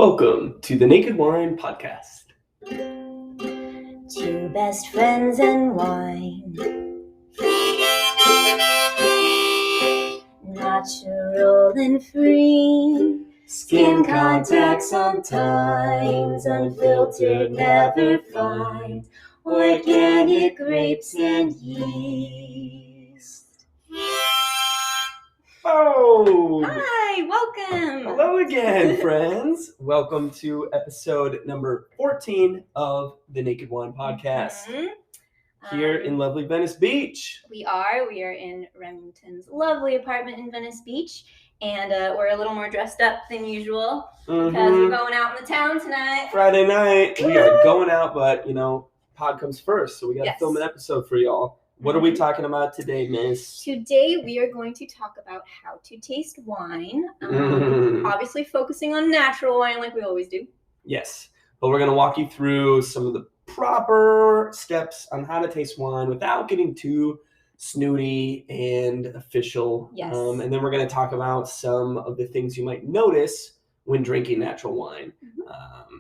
Welcome to the Naked Wine Podcast. Two best friends and wine. Natural and free. Skin contact sometimes. Unfiltered, never find. Organic grapes and yeast. Oh! Hi, welcome. Hello again, friends. Welcome to episode number 14 of the Naked Wine Podcast. Here in lovely Venice Beach. We are in Remington's lovely apartment in Venice Beach. And we're a little more dressed up than usual because we're going out in the town tonight. Friday night. We are going out, but, pod comes first, so we got to film an episode for y'all. What are we talking about today, Miss? Today we are going to talk about how to taste wine. Obviously focusing on natural wine like we always do. Yes, but we're going to walk you through some of the proper steps on how to taste wine without getting too snooty and official. Yes. And then we're going to talk about some of the things you might notice when drinking natural wine.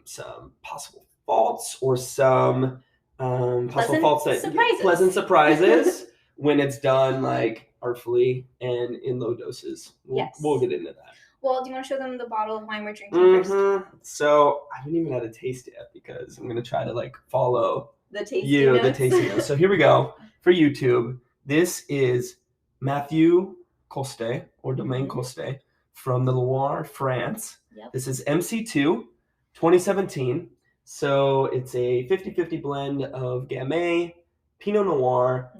Some possible faults or some pleasant surprises when it's done like artfully and in low doses. We'll get into that. Well, do you want to show them the bottle of wine we're drinking first? So I haven't even had a taste yet because I'm going to try to follow the tasting notes. So here we go for YouTube. This is Matthew Coste or Domaine Coste from the Loire, France. Yep. This is MC2 2017. So it's a 50-50 blend of Gamay, Pinot Noir,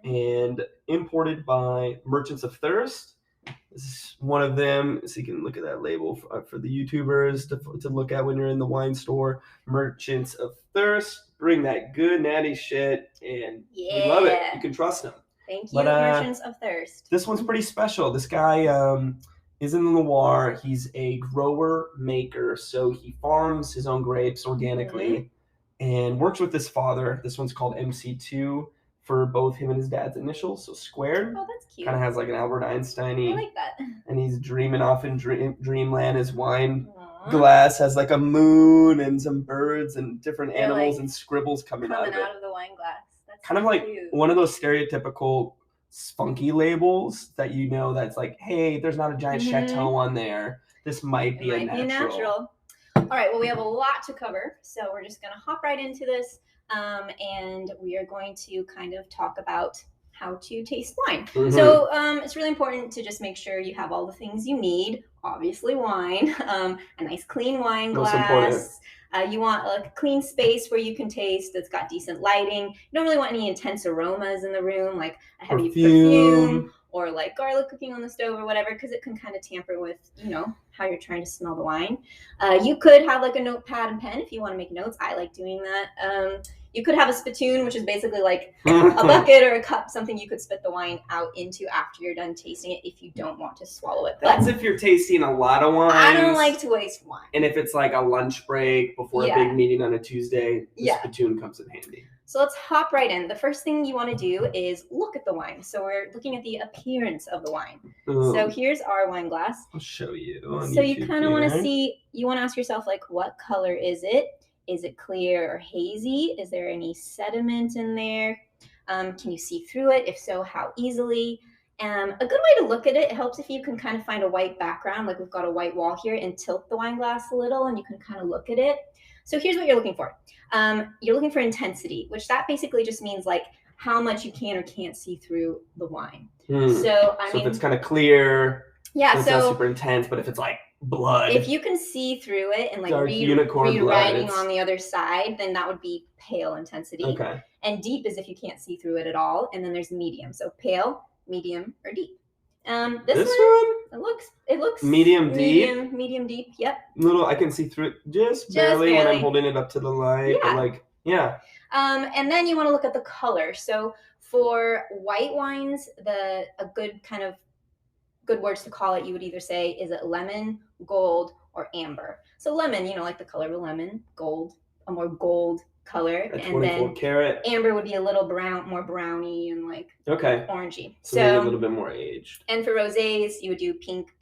and imported by Merchants of Thirst. This is one of them, so you can look at that label for the YouTubers to look at when you're in the wine store. Merchants of Thirst, bring that good natty shit, and we love it. You can trust them. Thank you, Merchants of Thirst. This one's pretty special. This guy is in the Loire. He's a grower-maker, so he farms his own grapes organically and works with his father. This one's called MC2 for both him and his dad's initials, so squared. Oh, that's cute. Kind of has like an Albert Einstein-y. I like that. And he's dreaming off in dreamland. His wine glass has like a moon and some birds and different animals and scribbles coming out of of the wine glass. That's kind of like one of those stereotypical spunky labels that that's like, hey, there's not a giant chateau on there. This might be a natural. All right, well, we have a lot to cover, so we're just going to hop right into this, and we are going to kind of talk about how to taste wine. So it's really important to just make sure you have all the things you need. Obviously, wine, a nice clean wine glass. You want a clean space where you can taste that's got decent lighting. You don't really want any intense aromas in the room, like a heavy perfume or like garlic cooking on the stove or whatever, because it can kind of tamper with, how you're trying to smell the wine. You could have like a notepad and pen if you want to make notes. I like doing that. You could have a spittoon, which is basically like a bucket or a cup, something you could spit the wine out into after you're done tasting it if you don't want to swallow it. That's if you're tasting a lot of wine. I don't like to waste wine. And if it's like a lunch break before a big meeting on a Tuesday, the spittoon comes in handy. So let's hop right in. The first thing you want to do is look at the wine. So we're looking at the appearance of the wine. So here's our wine glass. I'll show you. So you kind of want to see, you want to ask yourself, like, what color is it? Is it clear or hazy? Is there any sediment in there? Can you see through it? If so, how easily? A good way to look at it helps if you can kind of find a white background, like we've got a white wall here, and tilt the wine glass a little, and you can kind of look at it. So here's what you're looking for. You're looking for intensity, which that basically just means like how much you can or can't see through the wine. So if it's kind of clear, it's not super intense, but if it's like blood, if you can see through it and like read writing on the other side, then that would be pale intensity. Okay. And deep is if you can't see through it at all, and then there's medium. So pale, medium, or deep. This one it looks medium deep. Medium deep. Yep. Little, I can see through it just barely when I'm holding it up to the light. Yeah. But and then you want to look at the color. So for white wines, a good words to call it, you would either say, is it lemon, gold, or amber? So lemon, like the color of a lemon. Gold, a more gold color. And then karat. Amber would be a little brown, more browny and like orangey. So maybe a little bit more aged. And for rosés, you would do pink,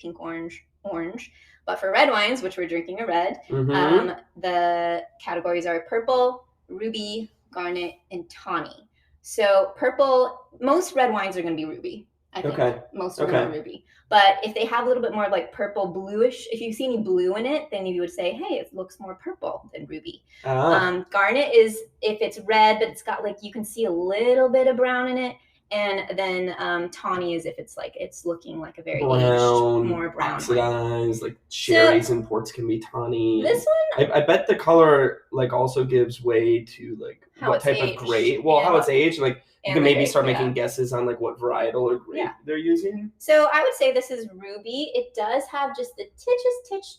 orange. But for red wines, which we're drinking a red, the categories are purple, ruby, garnet, and tawny. So purple, most red wines are going to be ruby. I think most of them are ruby. But if they have a little bit more like purple bluish, if you see any blue in it, then you would say, hey, it looks more purple than ruby. Garnet is if it's red, but it's got like, you can see a little bit of brown in it. And then tawny is if it's like, it's looking like a very aged, more brown oxidized, like sherries and ports can be tawny. This one? I bet the color like also gives way to like how what type aged. of grape, how it's aged, like you can maybe start making guesses on like what varietal or grape they're using. So I would say this is ruby. It does have just the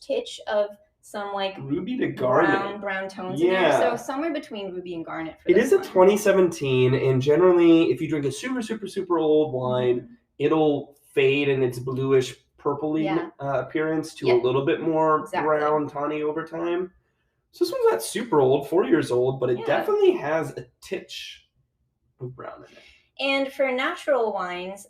titch of some like ruby to garnet brown tones in there. So somewhere between ruby and garnet for it is a 2017, and generally if you drink a super old wine, it'll fade in its bluish purpley appearance to a little bit more brown tawny over time. So this one's not super old, 4 years old, but it definitely has a titch of brown in it. And for natural wines,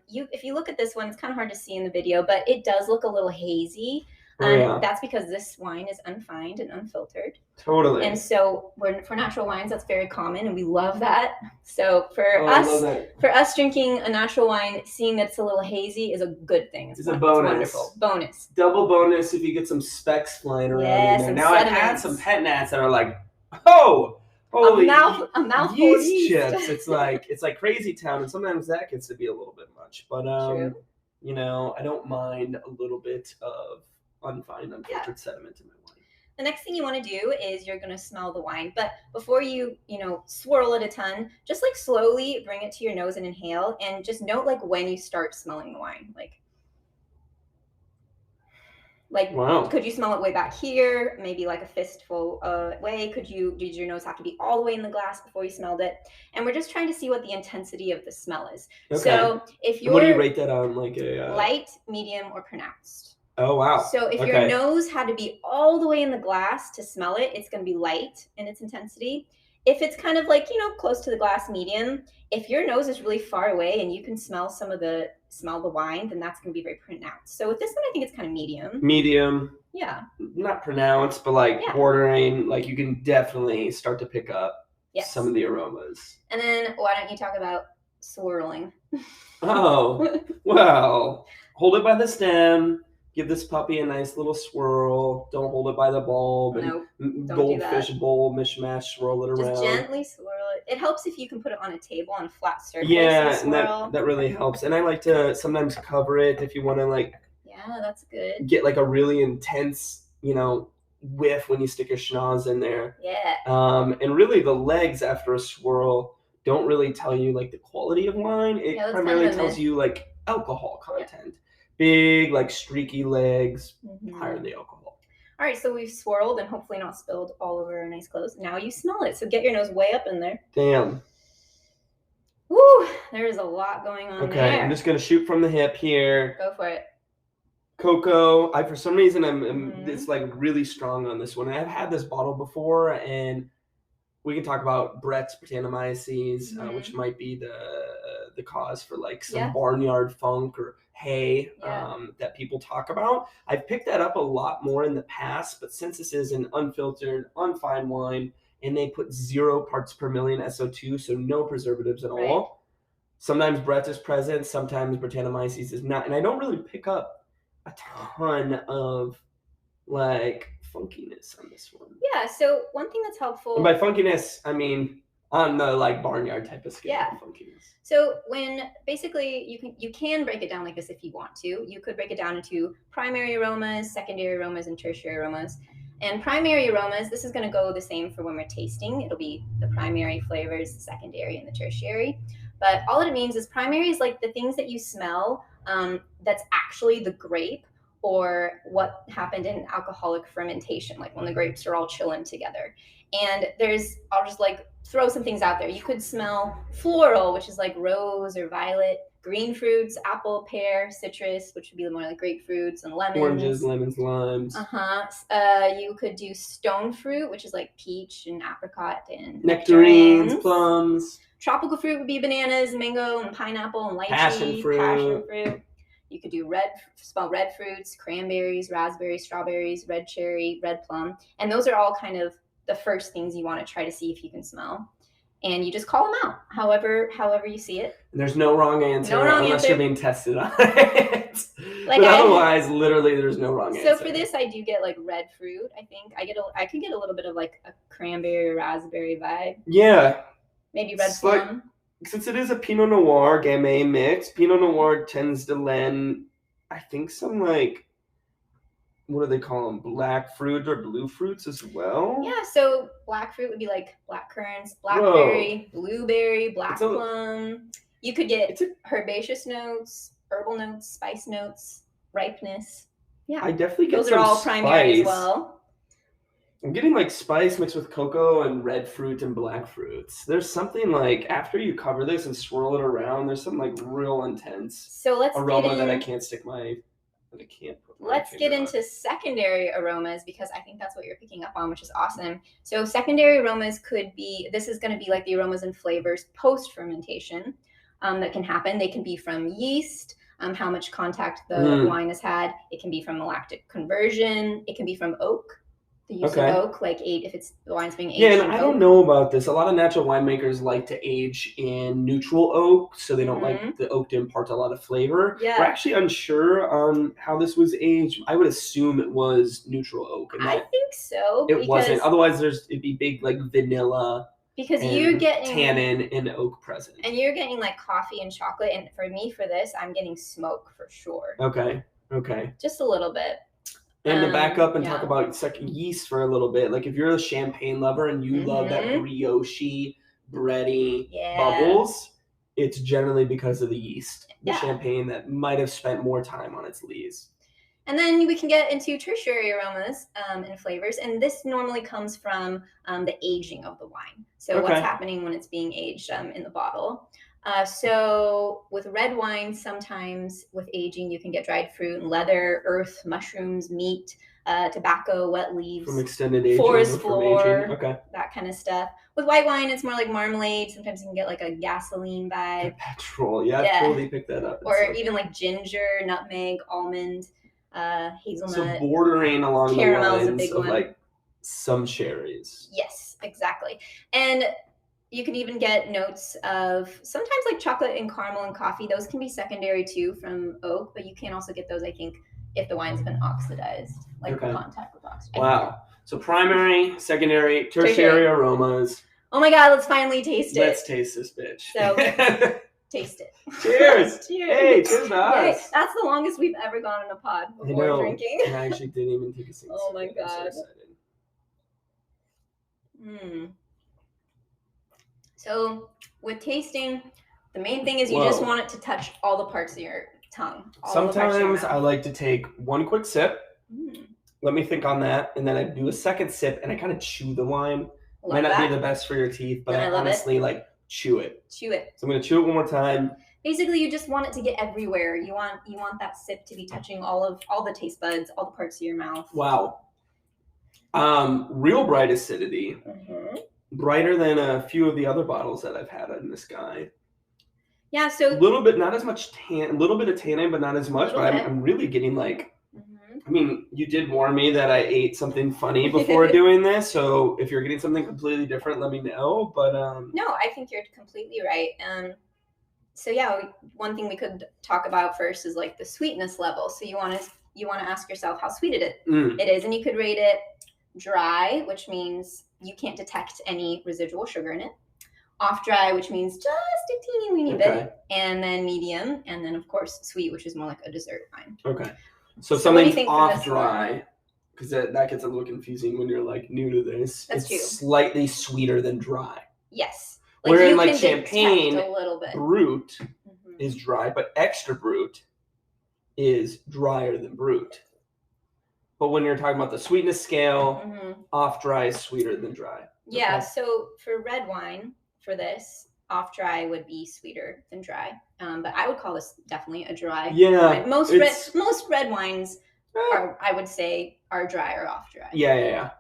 if you look at this one, it's kind of hard to see in the video, but it does look a little hazy. That's because this wine is unfined and unfiltered. Totally. And so for natural wines, that's very common, and we love that. So for us drinking a natural wine, seeing that it's a little hazy is a good thing. It's a bonus. It's wonderful. Bonus. Double bonus if you get some specks flying around in there. Now sediments. I've had some pet gnats that are like, oh, holy a mouthful yeast chips. It's like crazy town, and sometimes that gets to be a little bit much. But you know, I don't mind a little bit of unfined, unfiltered sediment in my wine. The next thing you want to do is you're going to smell the wine, but before you swirl it a ton, just like slowly bring it to your nose and inhale, and just note like when you start smelling the wine, like wow. Could you smell it way back here? Maybe like a fistful way. Did your nose have to be all the way in the glass before you smelled it? And we're just trying to see what the intensity of the smell is. Okay. So if you're, what do you rate that on? Like a light, medium, or pronounced? Oh wow. So if your nose had to be all the way in the glass to smell it, it's going to be light in its intensity. If it's kind of like, close to the glass, medium. If your nose is really far away and you can smell the wine, then that's going to be very pronounced. So with this one, I think it's kind of medium. Medium. Yeah. Not pronounced, but like bordering, like you can definitely start to pick up some of the aromas. And then why don't you talk about swirling? Oh, well, hold it by the stem. Give this puppy a nice little swirl. Don't hold it by the bulb. Nope, goldfish bowl mishmash, swirl it around. Just gently swirl it. It helps if you can put it on a table on a flat surface. Yeah, and that really helps. And I like to sometimes cover it if you want to Yeah, that's good. Get like a really intense, whiff when you stick your schnoz in there. Yeah. And really the legs after a swirl don't really tell you like the quality of wine. It primarily tells you like alcohol content. Yeah. Big, like streaky legs, higher the alcohol. All right, so we've swirled and hopefully not spilled all over our nice clothes. Now you smell it. So get your nose way up in there. Damn. Woo, there is a lot going on there. Okay, I'm just going to shoot from the hip here. Go for it. Cocoa. For some reason, it's like really strong on this one. I've had this bottle before, and we can talk about Brett's Brettanomyces, which might be the cause for like some barnyard funk or hay that people talk about. I've picked that up a lot more in the past, but since this is an unfiltered, unfined wine, and they put 0 parts per million SO2, so no preservatives at all. Sometimes Brett is present, sometimes Brettanomyces is not, and I don't really pick up a ton of like funkiness on this one. Yeah, so one thing that's helpful. And by funkiness, I mean on the like barnyard type of scale of funkiness. So when basically you can break it down like this if you want to. You could break it down into primary aromas, secondary aromas, and tertiary aromas. And primary aromas, this is going to go the same for when we're tasting. It'll be the primary flavors, the secondary, and the tertiary. But all it means is primary is like the things that you smell that's actually the grape or what happened in alcoholic fermentation, like when the grapes are all chilling together. And I'll just like throw some things out there. You could smell floral, which is like rose or violet, green fruits, apple, pear, citrus, which would be more like grapefruits and lemons. Oranges, lemons, limes. You could do stone fruit, which is like peach and apricot and nectarines, plums. Tropical fruit would be bananas, mango, and pineapple, and lychee. Passion fruit. You could do small red fruits, cranberries, raspberries, strawberries, red cherry, red plum. And those are all kind of the first things you want to try to see if you can smell. And you just call them out, however you see it. And there's no wrong answer unless you're being tested on it. Like but otherwise, literally, there's no wrong answer. So for this, I do get like red fruit. I think I could get a little bit of like a cranberry or raspberry vibe. Yeah. Maybe red plum. Since it is a Pinot Noir Gamay mix, Pinot Noir tends to lend, I think, some like, what do they call them? Black fruit or blue fruits as well? Yeah, so black fruit would be like black currants, blackberry, blueberry, black plum. You could get herbaceous notes, herbal notes, spice notes, ripeness. Yeah, I definitely get those are all primary as well. I'm getting like spice mixed with cocoa and red fruit and black fruits. There's something like after you cover this and swirl it around, there's some like real intense aroma that I can't stick my. I can't put my Let's get into secondary aromas because I think that's what you're picking up on, which is awesome. So secondary aromas this is going to be like the aromas and flavors post-fermentation that can happen. They can be from yeast, how much contact the wine has had. It can be from lactic conversion. It can be from oak. The use of oak, like if the wine's being aged. Yeah, and I don't know about this. A lot of natural winemakers like to age in neutral oak, so they don't like the oak to impart a lot of flavor. Yeah. We're actually unsure on how this was aged. I would assume it was neutral oak. I think so. It wasn't. Otherwise, it'd be big like vanilla. Because you're getting tannin and oak present. And you're getting like coffee and chocolate. And for me, for this, I'm getting smoke for sure. Okay. Just a little bit. And to back up and talk about yeast for a little bit, like if you're a champagne lover and you love that brioche, bready bubbles, it's generally because of the yeast. The champagne that might have spent more time on its lees. And then we can get into tertiary aromas and flavors. And this normally comes from the aging of the wine. So what's happening when it's being aged in the bottle. So with red wine, sometimes with aging, you can get dried fruit and leather, earth, mushrooms, meat, tobacco, wet leaves. From extended aging. Forest floor, that kind of stuff. With white wine, it's more like marmalade. Sometimes you can get like a gasoline vibe. Petrol, I totally picked that up. Or even like ginger, nutmeg, almond, hazelnut. So bordering along the lines of like some cherries. Yes, exactly. And you can even get notes of sometimes like chocolate and caramel and coffee. Those can be secondary too from oak, but you can also get those, I think, if the wine's been oxidized, like contact with oxygen. Wow. So primary, secondary, tertiary aromas. Oh my God, let's finally taste it. Let's taste this bitch. So taste it. Cheers. Cheers. Hey, cheers to us. Yay. That's the longest we've ever gone on a pod before drinking. And I actually didn't even take a single Oh my God. So with tasting, the main thing is you just want it to touch all the parts of your tongue. Sometimes I like to take one quick sip. Let me think on that. And then I do a second sip and I kind of chew the wine. Might not be the best for your teeth, but I honestly like chew it. Chew it. So I'm going to chew it one more time. Basically, you just want it to get everywhere. You want that sip to be touching all the taste buds, all the parts of your mouth. Wow. Real bright acidity. Brighter than a few of the other bottles that I've had in this guy. Yeah, so a little bit, not as much a little bit of tannin, but not as much. But I'm really getting like, I mean, you did warn me that I ate something funny before doing this. So if you're getting something completely different, let me know. But no, I think you're completely right. So yeah, one thing we could talk about first is like the sweetness level. So you want to ask yourself how sweet it is, and you could rate it dry, which means you can't detect any residual sugar in it. Off dry, which means just a teeny weeny bit, and then medium, and then of course sweet, which is more like a dessert wine. Okay. So something's off dry, because that gets a little confusing when you're like new to this. That's true. Slightly sweeter than dry. Yes. Wherein like champagne, a little bit. Brut is dry, but extra brut is drier than brut. But when you're talking about the sweetness scale, off dry is sweeter than dry. Yeah. Okay. So for red wine, for this, off dry would be sweeter than dry. But I would call this definitely a dry wine. Most red wines are, I would say, are dry or off dry. Yeah.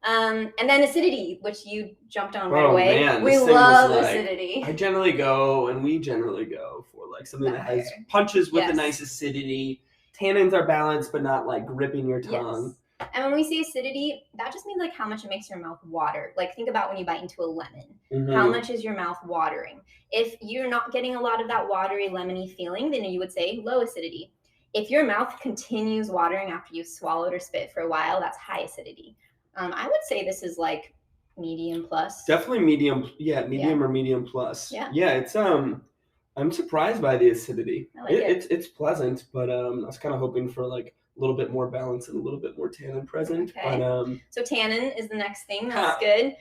And then acidity, which you jumped on right Oh, away. man, We this thing was love like- acidity. we generally go for like something that has Higher. punches with a Yes. nice acidity. Tannins are balanced, but not like gripping your tongue. Yes. And when we say acidity, that just means like how much it makes your mouth water. Like think about when you bite into a lemon. Mhm. How much is your mouth watering? If you're not getting a lot of that watery, lemony feeling, then you would say low acidity. If your mouth continues watering after you've swallowed or spit for a while, that's high acidity. I would say this is like medium plus. Definitely medium. Yeah, medium or medium plus. Yeah. Yeah, it's I'm surprised by the acidity. I like it. It's pleasant, but I was kind of hoping for like a little bit more balance and a little bit more tannin present. Okay. But So tannin is the next thing. That's good.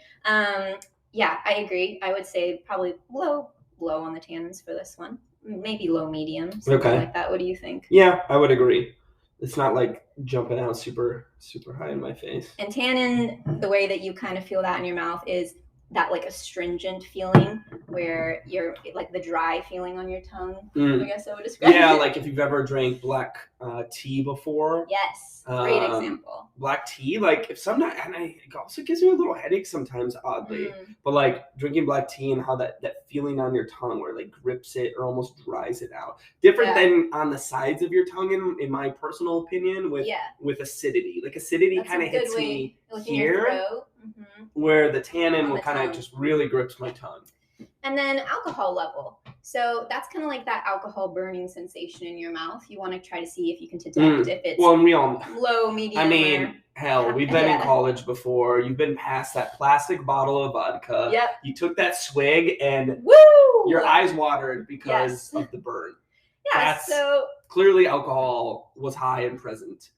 Yeah, I agree. I would say probably low on the tannins for this one. Maybe low medium, something like that. What do you think? Yeah, I would agree. It's not like jumping out super high in my face. And tannin, the way that you kind of feel that in your mouth is that like astringent feeling where you're like the dry feeling on your tongue. I guess I would describe it. Yeah, like if you've ever drank black tea before. Yes, great example. Black tea, like if sometimes, and it also gives you a little headache sometimes, oddly. But like drinking black tea and how that feeling on your tongue where it like grips it or almost dries it out. Different than on the sides of your tongue, in my personal opinion, with acidity. Like acidity kind of hits me here, where the tannin will kind of just really grips my tongue. And then alcohol level. So that's kind of like that alcohol burning sensation in your mouth. You want to try to see if you can detect if it's low, medium. I mean, hell, we've been in college before. You've been past that plastic bottle of vodka. Yep. You took that swig and your eyes watered because of the burn. Yeah, so clearly alcohol was high and present.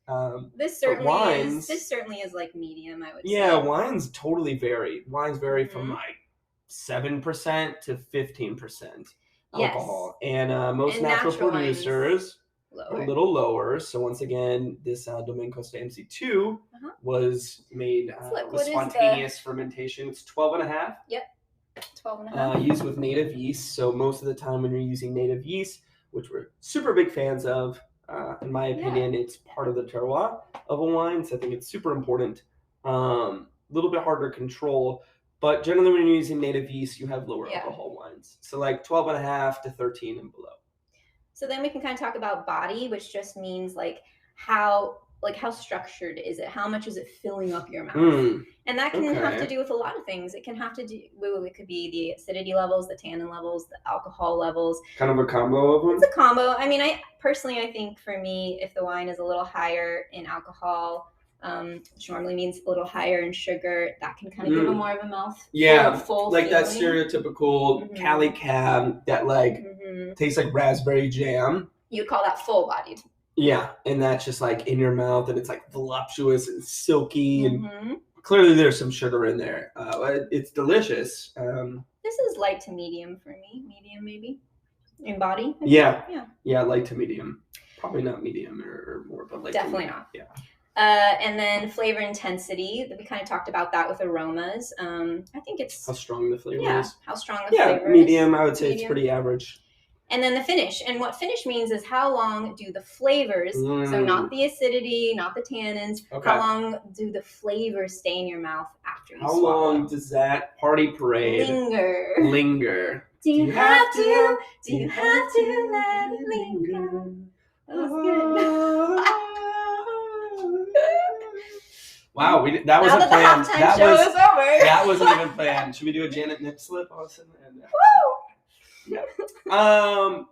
This certainly is like medium, I would say. Yeah, wines totally vary. Wines vary from like 7% to 15% alcohol. And most natural producers are a little lower. So once again, this Domaine Coste MC2 was made with spontaneous fermentation. It's 12.5. Yep, 12.5. Used with native yeast. So most of the time when you're using native yeast, which we're super big fans of, in my opinion, it's part of the terroir of a wine. So I think it's super important. A little bit harder to control. But generally, when you're using native yeast, you have lower alcohol wines. So like 12.5 to 13 and below. So then we can kind of talk about body, which just means like how structured is it? How much is it filling up your mouth? And that can have to do with a lot of things. It can have to do, it could be the acidity levels, the tannin levels, the alcohol levels. Kind of a combo of them? It's a combo. I mean, I think for me, if the wine is a little higher in alcohol, which normally means a little higher in sugar, that can kind of give a more of a mouth full like feeling. that stereotypical Cali Cab that like tastes like raspberry jam. You'd call that full bodied. Yeah, and that's just like in your mouth and it's like voluptuous and silky and clearly there's some sugar in there. It's delicious. This is light to medium for me. Medium maybe in body. Yeah, light to medium. Probably not medium or more, but like definitely not. Yeah. And then flavor intensity. We kind of talked about that with aromas. I think it's how strong the flavor is. How strong the flavor medium. is. I would say it's pretty average. And then the finish. And what finish means is how long do the flavors, so not the acidity, not the tannins, how long do the flavors stay in your mouth after you swallow? How long does that party parade linger? Do you have to let it linger? That was good. Wow, that wasn't planned. That wasn't even planned. Should we do a Janet Nip slip? Yeah.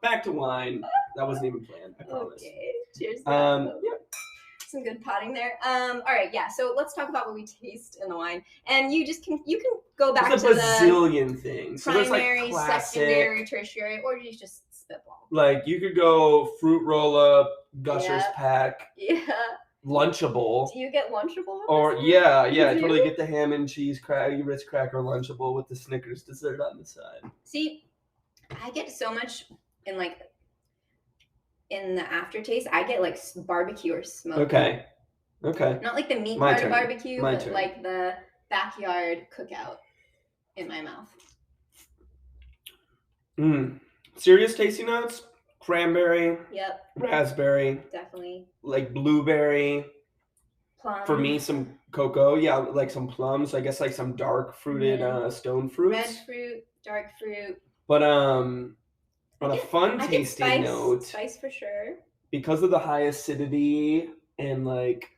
Back to wine. That wasn't even planned. I promise. Okay. Cheers. Some good potting there. All right. Yeah. So let's talk about what we taste in the wine, and you can go back to the bazillion things. Primary, so like secondary, tertiary, or you just spitball. Like you could go fruit roll up, Gushers pack. Yeah. Lunchable. Do you get Lunchable? Or I totally get the ham and cheese Ritz cracker Lunchable with the Snickers dessert on the side. See, I get so much in the aftertaste. I get like barbecue or smoke. Okay. Not like the meat part of barbecue, but like the backyard cookout in my mouth. Serious tasty notes. Cranberry. Yep. Raspberry. Definitely. Like blueberry. Plum. For me, some cocoa. Yeah, like some plums. I guess like some dark fruited stone fruits. Red fruit, dark fruit. But on a fun tasting note, spice for sure. Because of the high acidity and like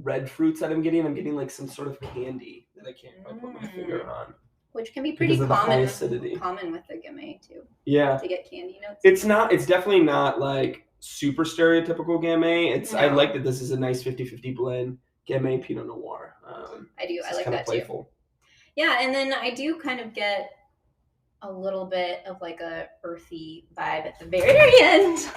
red fruits that I'm getting like some sort of candy that I can't quite put my finger on. Which can be pretty common with the Gamay too. Yeah. To get candy notes. It's definitely not like super stereotypical Gamay. I like that this is a nice 50-50 blend. Gamay Pinot Noir. I do. I like that playful. Too. Yeah, and then I do kind of get a little bit of like a earthy vibe at the very end.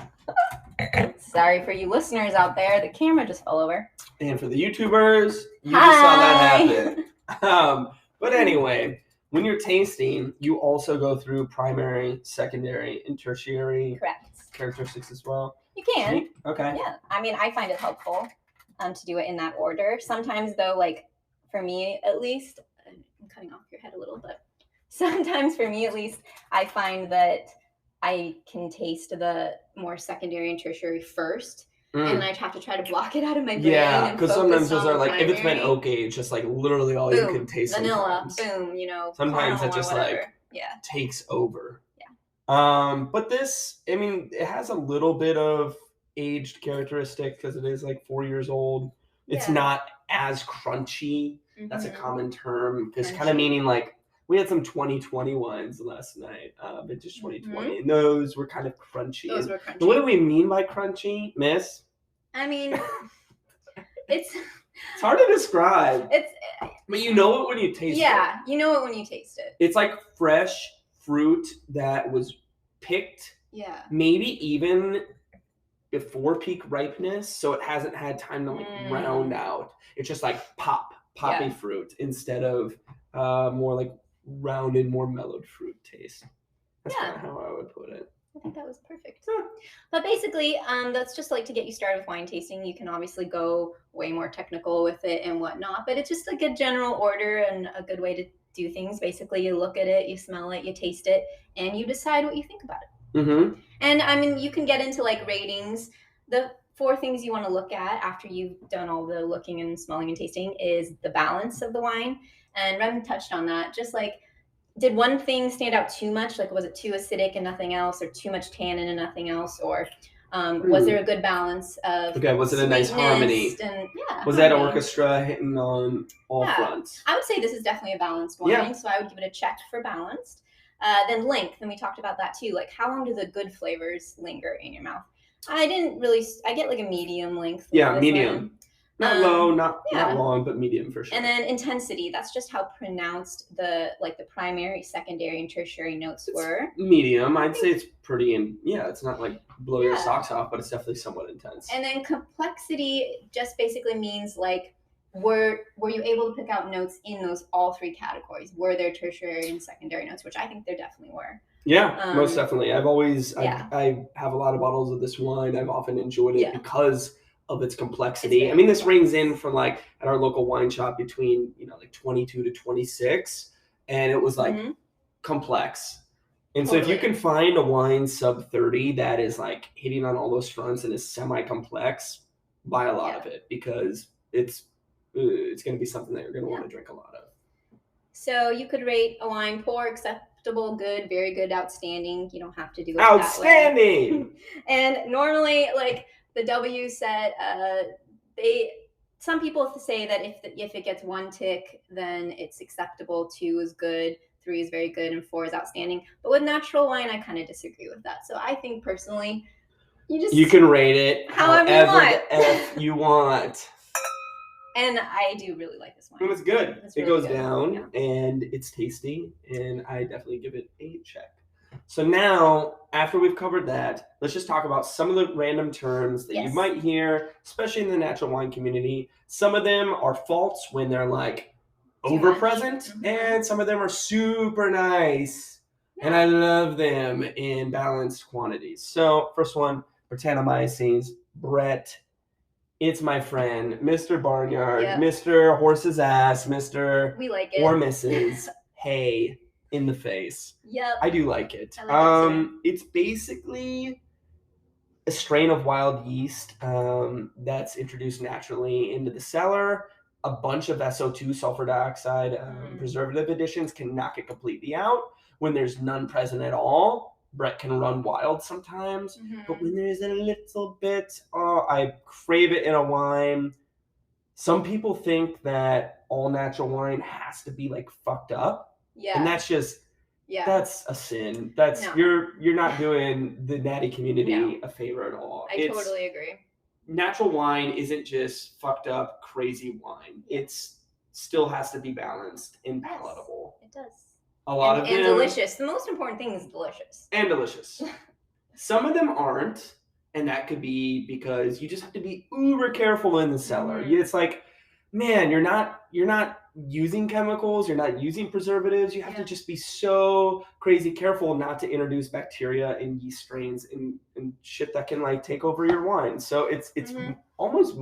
Sorry for you listeners out there. The camera just fell over. And for the YouTubers, you just saw that happen. But anyway, when you're tasting, you also go through primary, secondary, and tertiary characteristics as well. You can. Okay. Yeah. I mean, I find it helpful to do it in that order. Sometimes, though, like for me at least, I'm cutting off your head a little bit. Sometimes, for me at least, I find that I can taste the more secondary and tertiary first. And I have to try to block it out of my brain. Yeah, because sometimes those are like, if it's been oak aged, just like literally all you can taste. Vanilla, sometimes. Sometimes it just like takes over. Yeah. But this, I mean, it has a little bit of aged characteristic because it is like 4 years old. It's not as crunchy. That's a common term. Because kind of meaning like, we had some 2020 wines last night, vintage 2020, and those were kind of crunchy. Those were crunchy. But what do we mean by crunchy, Miss? I mean, it's hard to describe. But you know it when you taste it. Yeah, you know it when you taste it. It's like fresh fruit that was picked. Yeah. Maybe even before peak ripeness, so it hasn't had time to like round out. It's just like poppy fruit instead of more like rounded, more mellowed fruit taste. That's kind of how I would put it. I think that was perfect. But basically, that's just like to get you started with wine tasting. You can obviously go way more technical with it and whatnot, but it's just like a general order and a good way to do things. Basically, you look at it, you smell it, you taste it, and you decide what you think about it. And I mean, you can get into like ratings. The 4 things you want to look at after you've done all the looking and smelling and tasting is the balance of the wine. And Rem touched on that. Just like, did one thing stand out too much? Like, was it too acidic and nothing else, or too much tannin and nothing else? Or was there a good balance of was it a nice harmony? And, was that orchestra hitting on all fronts? I would say this is definitely a balanced wine, so I would give it a check for balanced. Then length, and we talked about that too. Like, how long do the good flavors linger in your mouth? I get like a medium length. Yeah, medium. Not low, not long, but medium for sure. And then intensity, that's just how pronounced the primary, secondary, and tertiary notes were. Medium. I'd say it's pretty, it's not like blow your socks off, but it's definitely somewhat intense. And then complexity just basically means like, were you able to pick out notes in those all 3 categories? Were there tertiary and secondary notes, which I think there definitely were. Yeah, most definitely. I have a lot of bottles of this wine. I've often enjoyed it because of its complexity. I mean, this rings in from like at our local wine shop between, like 22 to 26, and it was like complex. And so if you can find a wine sub 30 that is like hitting on all those fronts and is semi-complex, buy a lot of it, because it's going to be something that you're going to want to drink a lot of. So you could rate a wine poor, acceptable, good, very good, outstanding. You don't have to do it outstanding. And normally, like the W set, some people say that if it gets 1 tick, then it's acceptable. 2 is good, 3 is very good, and 4 is outstanding. But with natural wine, I kind of disagree with that. So I think personally, you can rate it however you want. And I do really like this wine. It's good. It goes down, and it's tasty, and I definitely give it a check. So now, after we've covered that, let's just talk about some of the random terms that you might hear, especially in the natural wine community. Some of them are false when they're like over-present, and some of them are super nice, and I love them in balanced quantities. So first one, Brettanomyces, Brett. It's my friend, Mr. Barnyard, Mr. Horse's Ass, Mr. We like it. Or Mrs. Hay in the face. Yep. I do like it. I like it too. It's basically a strain of wild yeast that's introduced naturally into the cellar. A bunch of SO2, sulfur dioxide, preservative additions can knock it completely out. When there's none present at all, Brett can run wild sometimes. But when there's a little bit, I crave it in a wine. Some people think that all natural wine has to be like fucked up. Yeah. And that's just, that's a sin. That's you're not doing the natty community a favor at all. I totally agree. Natural wine isn't just fucked up, crazy wine. It's still has to be balanced and palatable. It does. A lot of them. And delicious. The most important thing is delicious. And delicious. Some of them aren't. And that could be because you just have to be uber careful in the cellar. It's like, man, you're not using chemicals, you're not using preservatives. You have to just be so crazy careful not to introduce bacteria and yeast strains and shit that can like take over your wine. So it's almost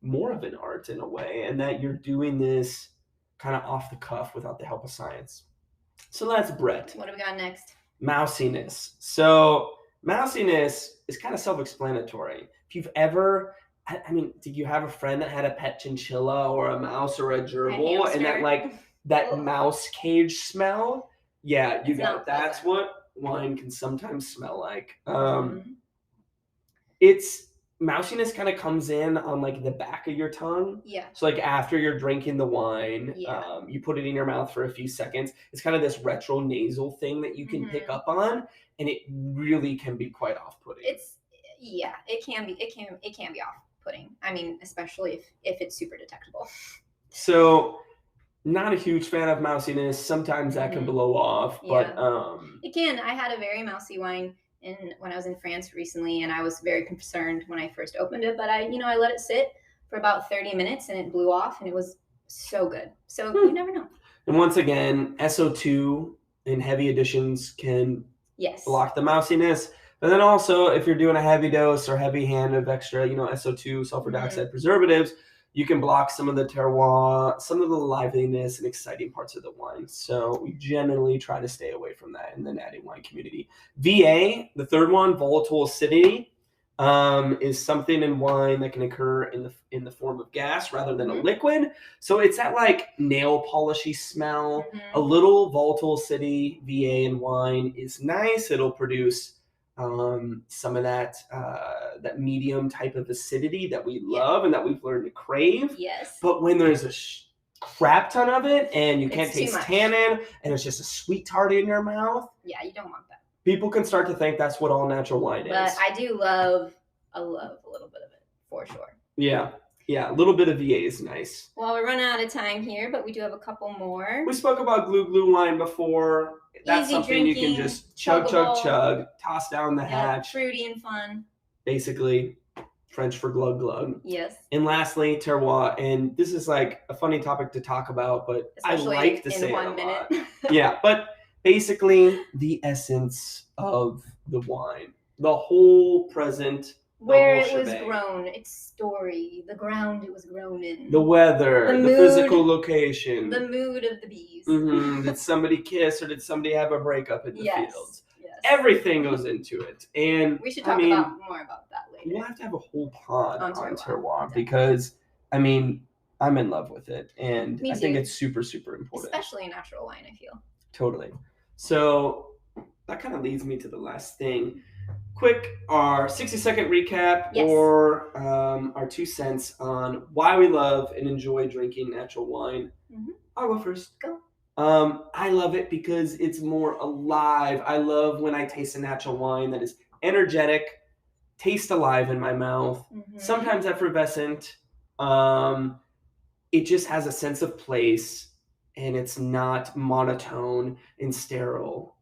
more of an art in a way, and that you're doing this kind of off the cuff without the help of science. So that's Brett. What do we got next? Mousiness. So mousiness is kind of self-explanatory. If you've ever, I mean, did you have a friend that had a pet chinchilla or a mouse or a gerbil, and that like that mouse cage smell? Yeah, you got it. That's what wine can sometimes smell like. It's mousiness kind of comes in on like the back of your tongue. Yeah. So like after you're drinking the wine, you put it in your mouth for a few seconds. It's kind of this retro nasal thing that you can pick up on, and it really can be quite off-putting. It can be off-putting. I mean, especially if it's super detectable. So, not a huge fan of mousiness. Sometimes that can blow off, but it can. I had a very mousy wine when I was in France recently, and I was very concerned when I first opened it. But I let it sit for about 30 minutes, and it blew off, and it was so good. So you never know. And once again, SO2 in heavy additions can block the mousiness. But then also, if you're doing a heavy dose or heavy hand of extra, SO2, sulfur dioxide preservatives, you can block some of the terroir, some of the liveliness and exciting parts of the wine. So we generally try to stay away from that in the natty wine community. VA, the third one, volatile acidity, is something in wine that can occur in the form of gas rather than a liquid. So it's that like nail polishy smell. A little volatile acidity, VA in wine is nice. It'll produce some of that medium type of acidity that we love and that we've learned to crave. Yes. But when there's a crap ton of it and you can't taste tannin and it's just a sweet tart in your mouth. Yeah, you don't want that. People can start to think that's what all natural wine is. But I do love a little bit of it, for sure. Yeah. Yeah, a little bit of VA is nice. Well, we're running out of time here, but we do have a couple more. We spoke about glue wine before. That's easy something drinking, you can just chug, toss down the hatch. Fruity and fun. Basically, French for glug glug. Yes. And lastly, terroir. And this is like a funny topic to talk about, but especially I like to say it a 1 minute. lot. Yeah, but basically the essence of the wine, the whole present. Where it was grown, its story, the ground it was grown in. The weather, the physical location. The mood of the bees. Did somebody kiss or did somebody have a breakup in the fields? Yes. Everything goes into it. And we should talk more about that later. We'll have to have a whole pod on terroir because, I'm in love with it. And I think it's super, super important. Especially in natural wine, I feel. Totally. So that kind of leads me to the last thing. Quick, our 60-second recap or our 2 cents on why we love and enjoy drinking natural wine. I'll go first. Go. I love it because it's more alive. I love when I taste a natural wine that is energetic, taste alive in my mouth, sometimes effervescent. It just has a sense of place. And it's not monotone and sterile,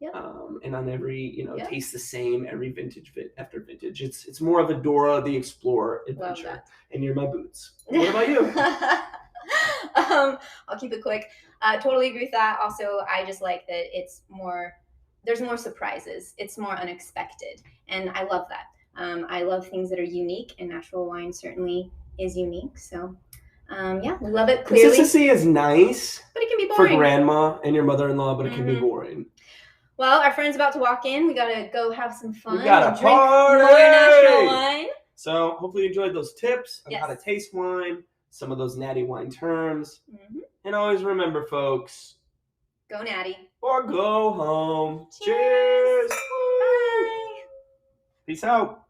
and on every tastes the same every vintage after vintage. It's more of a Dora the Explorer adventure. And you're my boots. What about you? I'll keep it quick. Totally agree with that. Also, I just like that there's more surprises. It's more unexpected, and I love that. I love things that are unique, and natural wine certainly is unique. So. We love it. Clearly, consistency is nice, but it can be boring for grandma and your mother-in-law. But it can be boring. Well, our friend's about to walk in. We gotta go have some fun. We gotta and drink party! more national wine. So hopefully you enjoyed those tips on Yes. how to taste wine, some of those natty wine terms. Mm-hmm. And always remember, folks, Go natty. or go home. Cheers. Cheers. Bye. Peace out.